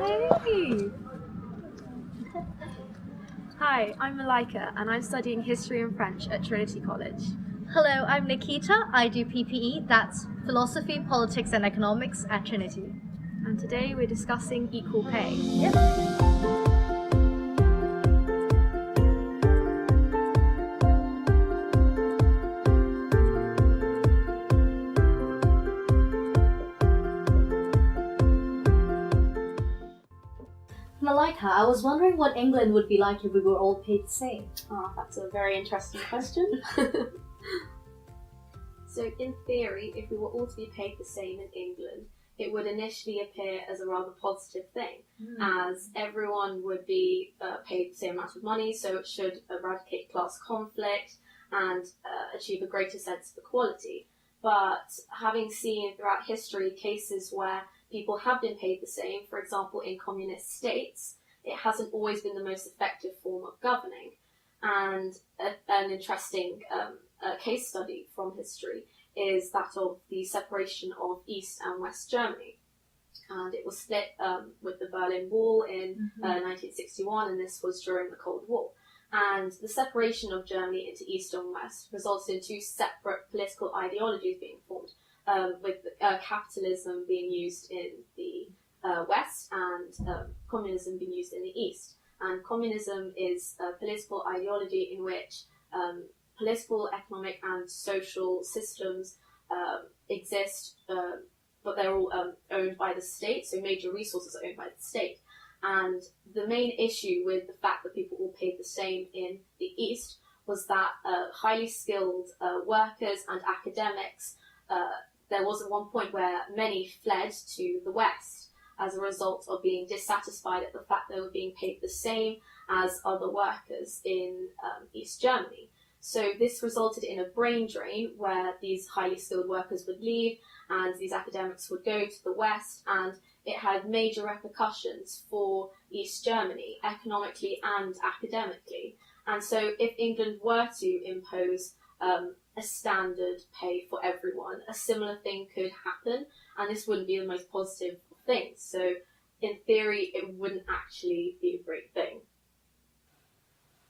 Hey! Hi, I'm Malaika and I'm studying History and French at Trinity College. Hello, I'm Nikita. I do PPE, that's Philosophy, Politics and Economics at Trinity. And today we're discussing equal pay. Yep. Malaika, I was wondering what England would be like if we were all paid the same. That's a very interesting question. So in theory, if we were all to be paid the same in England, it would initially appear as a rather positive thing, as everyone would be paid the same amount of money, so it should eradicate class conflict and achieve a greater sense of equality. But having seen throughout history cases where people have been paid the same, for example in communist states, it hasn't always been the most effective form of governing. And an interesting case study from history is that of the separation of East and West Germany. And it was split with the Berlin Wall in 1961, and this was during the Cold War. And the separation of Germany into East and West resulted in two separate political ideologies being formed, with capitalism being used in the West and communism being used in the East. And communism is a political ideology in which political, economic and social systems exist, but they're all owned by the state, so major resources are owned by the state. And the main issue with the fact that people all paid the same in the East was that highly skilled workers and academics, there was at one point where many fled to the West as a result of being dissatisfied at the fact they were being paid the same as other workers in East Germany. So this resulted in a brain drain where these highly skilled workers would leave and these academics would go to the West, and it had major repercussions for East Germany, economically and academically. And so if England were to impose a standard pay for everyone, a similar thing could happen, and this wouldn't be the most positive of things. So in theory, it wouldn't actually be a great thing.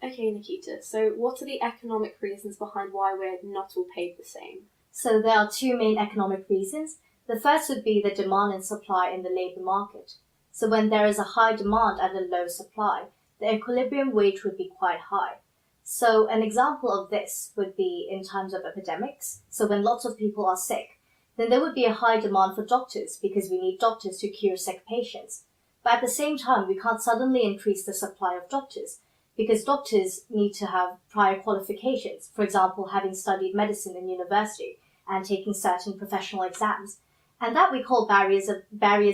Okay, Nikita, so what are the economic reasons behind why we're not all paid the same? So there are two main economic reasons. The first would be the demand and supply in the labour market. So when there is a high demand and a low supply, the equilibrium wage would be quite high. So an example of this would be in times of epidemics. So when lots of people are sick, then there would be a high demand for doctors because we need doctors to cure sick patients. But at the same time, we can't suddenly increase the supply of doctors because doctors need to have prior qualifications, for example, having studied medicine in university and taking certain professional exams. And that we call barriers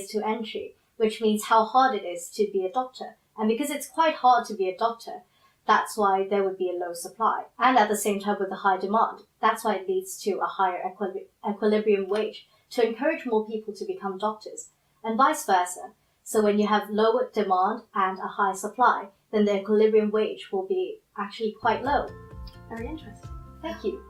to entry, which means how hard it is to be a doctor. And because it's quite hard to be a doctor, that's why there would be a low supply. And at the same time with the high demand, that's why it leads to a higher equilibrium wage to encourage more people to become doctors, and vice versa. So when you have lower demand and a high supply, then the equilibrium wage will be actually quite low. Very interesting. Thank you.